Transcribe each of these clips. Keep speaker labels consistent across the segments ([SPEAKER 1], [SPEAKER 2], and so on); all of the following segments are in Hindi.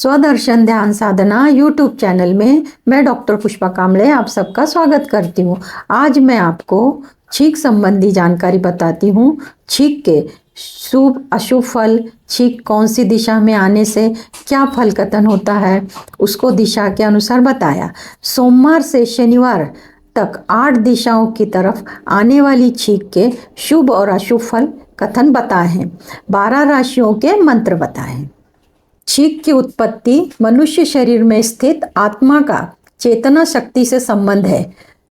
[SPEAKER 1] स्वदर्शन ध्यान साधना यूट्यूब चैनल में मैं डॉक्टर पुष्पा कामले आप सबका स्वागत करती हूँ। आज मैं आपको छींक संबंधी जानकारी बताती हूँ। छींक के शुभ अशुभ फल, छींक कौन सी दिशा में आने से क्या फल कथन होता है, उसको दिशा के अनुसार बताया। सोमवार से शनिवार तक 8 दिशाओं की तरफ आने वाली छींक के शुभ और अशुभ फल कथन बताए हैं। 12 राशियों के मंत्र बताए हैं। छींक की उत्पत्ति मनुष्य शरीर में स्थित आत्मा का चेतना शक्ति से संबंध है।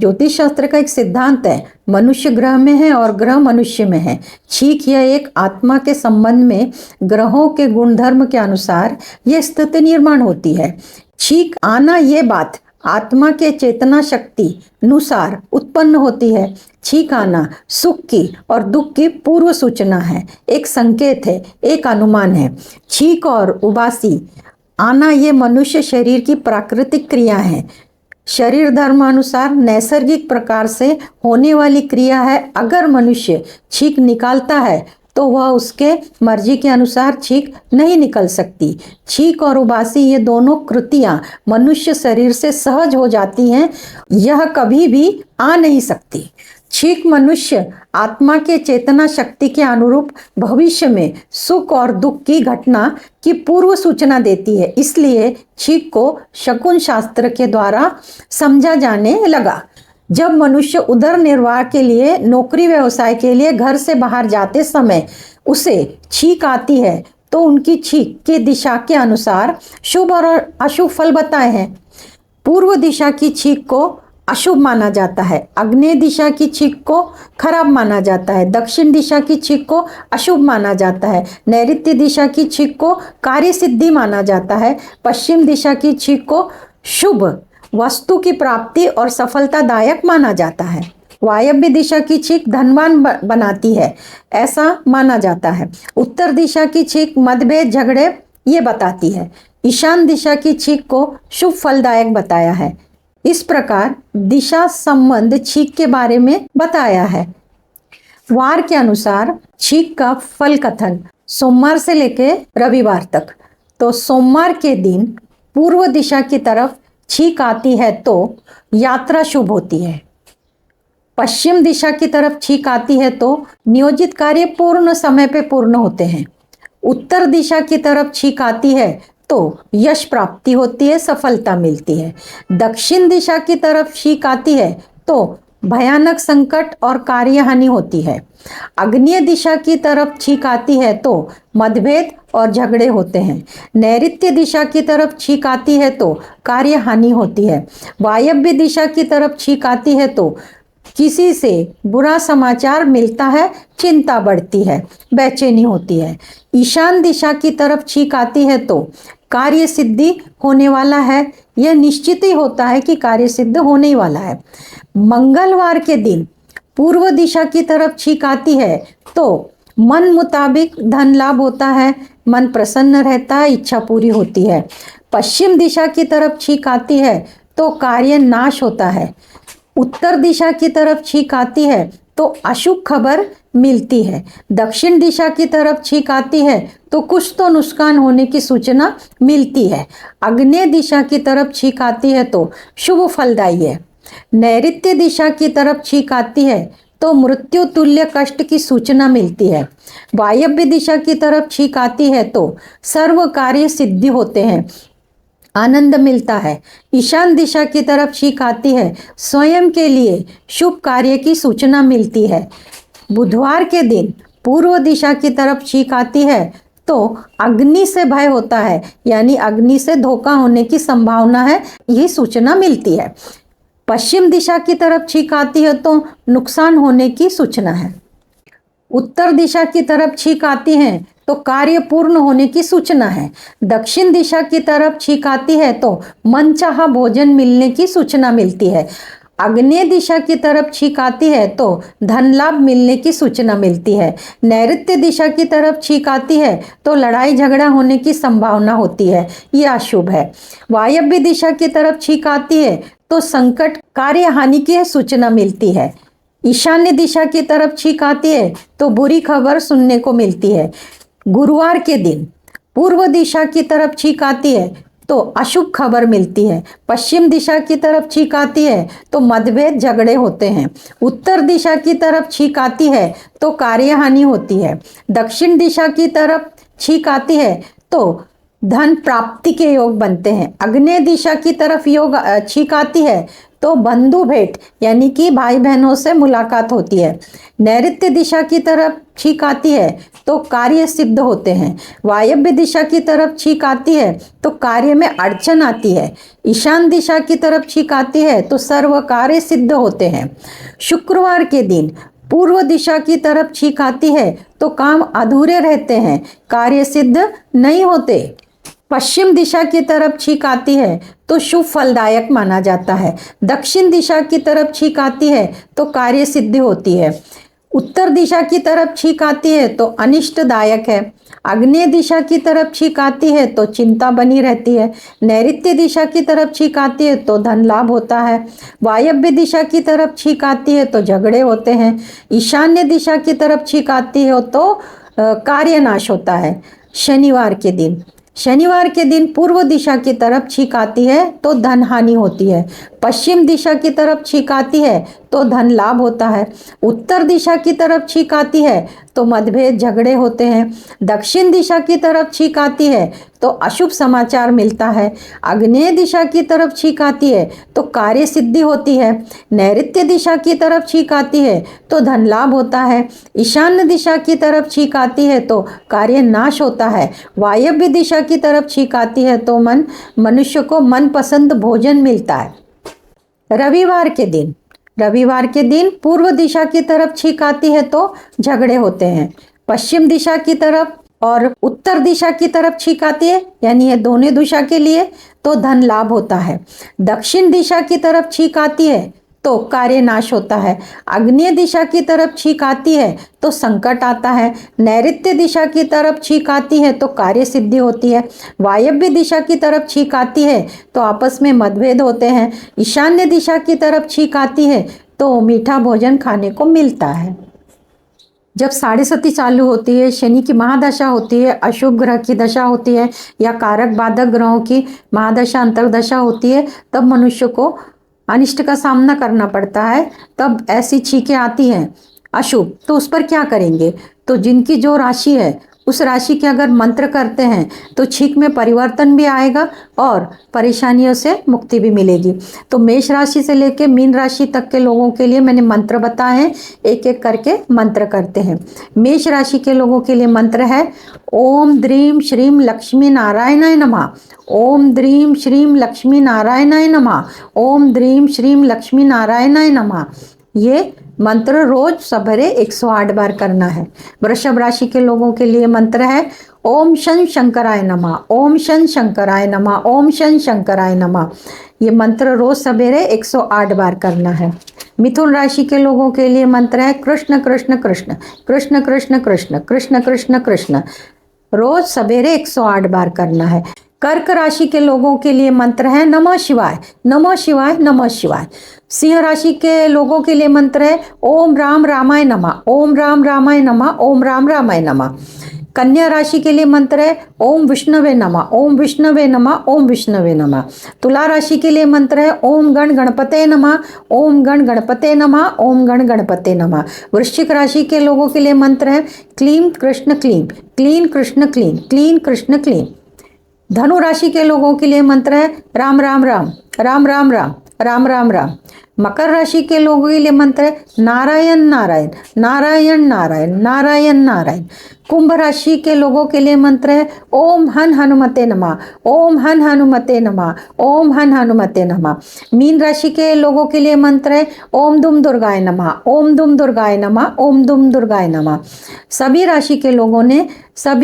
[SPEAKER 1] ज्योतिष शास्त्र का एक सिद्धांत है, मनुष्य ग्रह में है और ग्रह मनुष्य में है। छींक यह एक आत्मा के संबंध में ग्रहों के गुणधर्म के अनुसार यह स्थिति निर्माण होती है। छींक आना ये बात आत्मा के चेतना शक्ति अनुसार उत्पन्न होती है। छींक आना सुख की और दुख की पूर्व सूचना है, एक संकेत है, एक अनुमान है। छींक और उबासी आना ये मनुष्य शरीर की प्राकृतिक क्रिया है। शरीर धर्मानुसार नैसर्गिक प्रकार से होने वाली क्रिया है। अगर मनुष्य छींक निकालता है तो वह उसके मर्जी के अनुसार छींक नहीं निकल सकती। छींक और उबासी ये दोनों कृतियां मनुष्य शरीर से सहज हो जाती हैं, यह कभी भी आ नहीं सकती। छींक मनुष्य आत्मा के चेतना शक्ति के अनुरूप भविष्य में सुख और दुख की घटना की पूर्व सूचना देती है। इसलिए छींक को शकुन शास्त्र के द्वारा समझा जाने लगा। जब मनुष्य उदर निर्वाह के लिए, नौकरी व्यवसाय के लिए घर से बाहर जाते समय उसे छींक आती है तो उनकी छींक की दिशा के अनुसार शुभ और अशुभ फल बताए हैं। पूर्व दिशा की छींक को अशुभ माना जाता है, आग्नेय दिशा की छींक को खराब माना जाता है, दक्षिण दिशा की छींक को अशुभ माना जाता है, नैऋत्य दिशा की छींक को कार्य सिद्धि माना जाता है, पश्चिम दिशा की छींक को शुभ वस्तु की प्राप्ति और सफलतादायक माना जाता है। वायव्य दिशा की छींक धनवान बनाती है, ऐसा माना जाता है। उत्तर दिशा की छींक मतभेद झगड़े ये बताती है। ईशान दिशा की छींक को शुभ फलदायक बताया है। इस प्रकार दिशा संबंध छींक के बारे में बताया है। वार के अनुसार छींक का फल कथन सोमवार से लेकर रविवार तक। तो सोमवार के दिन पूर्व दिशा की तरफ छींक आती है तो यात्रा शुभ होती है। पश्चिम दिशा की तरफ छींक आती है तो नियोजित कार्य पूर्ण समय पे पूर्ण होते हैं। उत्तर दिशा की तरफ छींक आती है तो यश प्राप्ति होती है, सफलता मिलती है। दक्षिण दिशा की तरफ छींक आती है तो भयानक संकट और कार्यहानि होती है। आग्नेय दिशा की तरफ छींक आती है तो मतभेद और झगड़े होते हैं। नैऋत्य दिशा की तरफ छींक आती है तो कार्यहानि होती है। वायव्य दिशा की तरफ छींक आती है तो किसी से बुरा समाचार मिलता है, चिंता बढ़ती है, बेचैनी होती है। ईशान दिशा की तरफ छींक आती है तो कार्य सिद्धि होने वाला है, यह निश्चित ही होता है कि कार्य सिद्ध होने ही वाला है। मंगलवार के दिन पूर्व दिशा की तरफ छींक आती है तो मन मुताबिक धन लाभ होता है, मन प्रसन्न रहता है, इच्छा पूरी होती है। पश्चिम दिशा की तरफ छींक आती है तो कार्य नाश होता है। उत्तर दिशा की तरफ छींक आती है तो अशुभ खबर मिलती है। दक्षिण दिशा की तरफ छींक आती है तो कुछ तो नुकसान होने की सूचना मिलती है। आग्नेय दिशा की तरफ छींक आती है तो शुभ फलदायी है। नैऋत्य दिशा की तरफ छींक आती है तो मृत्यु तुल्य कष्ट की सूचना मिलती है। वायव्य दिशा की तरफ छींक आती है तो सर्व कार्य सिद्धि होते हैं, आनंद मिलता है। ईशान दिशा की तरफ छींक आती है, स्वयं के लिए शुभ कार्य की सूचना मिलती है। बुधवार के दिन पूर्व दिशा की तरफ छींक आती है तो अग्नि से भय होता है, यानी अग्नि से धोखा होने की संभावना है, यही सूचना मिलती है। पश्चिम दिशा की तरफ छींक आती है तो नुकसान होने की सूचना है। उत्तर दिशा की तरफ छींक आती है तो कार्य पूर्ण होने की सूचना है। दक्षिण दिशा की तरफ छींक आती है तो मनचाहा भोजन मिलने की सूचना मिलती है। आग्नेय दिशा की तरफ छींक आती है तो धन लाभ मिलने की सूचना मिलती है। नैऋत्य दिशा की तरफ छींक आती है तो लड़ाई झगड़ा होने की संभावना होती है, यह अशुभ है। वायव्य दिशा की तरफ छींक आती है तो संकट, कार्य हानि की सूचना मिलती है। ईशान्य दिशा की तरफ छींक आती है तो बुरी खबर सुनने को मिलती है। गुरुवार के दिन पूर्व दिशा की तरफ छींक आती है तो अशुभ खबर मिलती है। पश्चिम दिशा की तरफ छींक आती है तो मतभेद झगड़े होते हैं। उत्तर दिशा की तरफ छींक आती है तो कार्यहानि होती है। दक्षिण दिशा की तरफ छींक आती है तो धन प्राप्ति के योग बनते हैं। आग्नेय दिशा की तरफ योग छींक आती है तो बंधु भेंट यानी कि भाई बहनों से मुलाकात होती है। नैऋत्य दिशा की तरफ छींक आती है तो कार्य सिद्ध होते हैं। वायव्य दिशा की तरफ छींक आती है तो कार्य में अड़चन आती है। ईशान दिशा की तरफ छींक आती है तो सर्व कार्य सिद्ध होते हैं। शुक्रवार के दिन पूर्व दिशा की तरफ छींक आती है तो काम अधूरे रहते हैं, कार्य सिद्ध नहीं होते। पश्चिम दिशा की तरफ छींक आती है तो शुभ फलदायक माना जाता है। दक्षिण दिशा की तरफ छींक आती है तो कार्य सिद्धि होती है। उत्तर दिशा की तरफ छींक आती है तो अनिष्टदायक है। आग्नेय दिशा की तरफ छींक आती है तो चिंता बनी रहती है। नैऋत्य दिशा की तरफ छींक आती है तो धन लाभ होता है। वायव्य दिशा की तरफ छींक आती है तो झगड़े होते हैं। ईशान्य दिशा की तरफ छींक आती है तो कार्य नाश होता है। शनिवार के दिन पूर्व दिशा की तरफ छींक आती है तो धन हानि होती है। पश्चिम दिशा की तरफ छींक आती है तो धन लाभ होता है। उत्तर दिशा की तरफ छींक आती है तो मतभेद झगड़े होते हैं। दक्षिण दिशा की तरफ छींक आती है तो अशुभ समाचार मिलता है। आग्नेय दिशा की तरफ छींक आती है तो कार्य सिद्धि होती है। नैऋत्य दिशा की तरफ छींक आती है तो धन लाभ होता है। ईशान्य दिशा की तरफ छींक आती है तो कार्य नाश होता है। वायव्य दिशा की तरफ छींक आती है तो मनुष्य को मनपसंद भोजन मिलता है। रविवार के दिन पूर्व दिशा की तरफ छींक आती है तो झगड़े होते हैं। पश्चिम दिशा की तरफ और उत्तर दिशा की तरफ छींक आती है यानी ये दोनों दिशा के लिए तो धन लाभ होता है। दक्षिण दिशा की तरफ छींक आती है तो कार्य नाश होता है। आग्नेय दिशा की तरफ छींक आती है तो संकट आता है। नैऋत्य दिशा की तरफ छींक आती है तो कार्य सिद्धि होती है। वायव्य दिशा की तरफ छींक आती है तो आपस में मतभेद होते हैं। ईशान्य दिशा की तरफ छींक आती है तो मीठा भोजन खाने को मिलता है। जब साढ़े सती चालू होती है, शनि की महादशा होती है, अशुभ ग्रह की दशा होती है या कारक बाधक ग्रहों की महादशा अंतर्दशा होती है, तब मनुष्य को अनिष्ट का सामना करना पड़ता है। तब ऐसी छींकें आती हैं अशुभ, तो उस पर क्या करेंगे? तो जिनकी जो राशि है उस राशि के अगर मंत्र करते हैं तो छींक में परिवर्तन भी आएगा और परेशानियों से मुक्ति भी मिलेगी। तो मेष राशि से लेकर मीन राशि तक के लोगों के लिए मैंने मंत्र बताए हैं, एक एक करके मंत्र करते हैं। मेष राशि के लोगों के लिए मंत्र है ओम द्रीम श्रीम लक्ष्मी नारायणाय नमः। ओम द्रीम श्रीम लक्ष्मी नारायणाय नमः। ओम द्रीम श्रीम लक्ष्मी नारायणाय नमः। ये मंत्र रोज सवेरे 108 बार करना है। वृषभ राशि के लोगों के लिए मंत्र है ओम शन शंकराय नमः। ओम शन शंकराय नमः। ओम शन शंकराय नमः। ये मंत्र रोज सवेरे 108 बार करना है। मिथुन राशि के लोगों के लिए मंत्र है कृष्ण कृष्ण कृष्ण कृष्ण कृष्ण कृष्ण कृष्ण कृष्ण कृष्ण, रोज सवेरे 108 बार करना है। कर्क राशि के लोगों के लिए मंत्र है नमः शिवाय नमः शिवाय नमः शिवाय। सिंह राशि के लोगों के लिए मंत्र है ओम राम रामाय नमः। ओम राम रामाय नमः। ओम राम रामाय नमः। कन्या राशि के लिए मंत्र है ओम विष्णवे नमः। ओम विष्णवे नमः। ओम विष्णवे नमः। तुला राशि के लिए मंत्र है ओम गण गणपते नमः। ओम गण गणपते नमः। ओम गण गणपते नमः। वृश्चिक राशि के लोगों के लिए मंत्र है क्लीं कृष्ण क्लीं, क्लीं कृष्ण क्लीं, क्लीं कृष्ण क्लीं। धनु राशि के लोगों के लिए मंत्र है राम राम राम, राम राम राम, राम राम राम। मकर राशि के लोगों के लिए मंत्र है नारायण नारायण, नारायण नारायण, नारायण नारायण। कुंभ राशि के लोगों के लिए मंत्र है ओम हन हनुमते नमः। ओम हन हनुमते नमः। ओम हन हनुमते नमः। मीन राशि के लोगों के लिए मंत्र है ओम दुम दुर्गाय नमः। ओम दुम दुर्गाय नमः। ओम दुम दुर्गाय नमः। सभी राशि के लोगों ने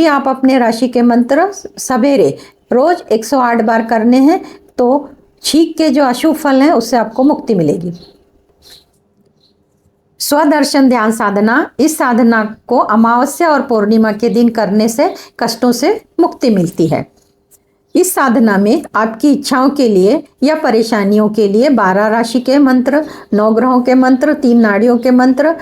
[SPEAKER 1] आप अपने राशि के मंत्र सवेरे रोज 108 बार करने हैं, तो छींक के जो अशुभ फल हैं उससे आपको मुक्ति मिलेगी। स्वदर्शन ध्यान साधना, इस साधना को अमावस्या और पूर्णिमा के दिन करने से कष्टों से मुक्ति मिलती है। इस साधना में आपकी इच्छाओं के लिए या परेशानियों के लिए 12 राशि के मंत्र, 9 ग्रहों के मंत्र, 3 नाड़ियों के मंत्र,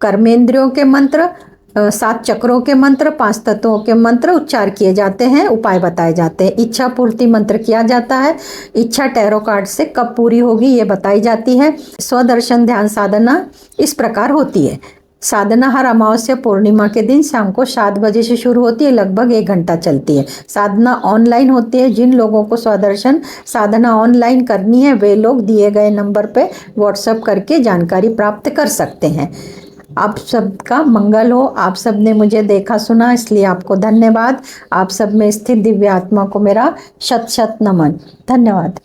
[SPEAKER 1] कर्मेंद्रियों के मंत्र, 7 चक्रों के मंत्र, 5 तत्वों के मंत्र उच्चार किए जाते हैं, उपाय बताए जाते हैं। इच्छा पूर्ति मंत्र किया जाता है। इच्छा टैरो कार्ड से कब पूरी होगी ये बताई जाती है। स्वदर्शन ध्यान साधना इस प्रकार होती है। साधना हर अमावस्या पूर्णिमा के दिन शाम को 7 बजे से शुरू होती है, लगभग 1 घंटा चलती है। साधना ऑनलाइन होती है। जिन लोगों को स्वदर्शन साधना ऑनलाइन करनी है वे लोग दिए गए नंबर पे व्हाट्सएप करके जानकारी प्राप्त कर सकते हैं। आप सबका मंगल हो। आप सब ने मुझे देखा सुना, इसलिए आपको धन्यवाद। आप सब में स्थित दिव्य आत्मा को मेरा शत शत नमन। धन्यवाद।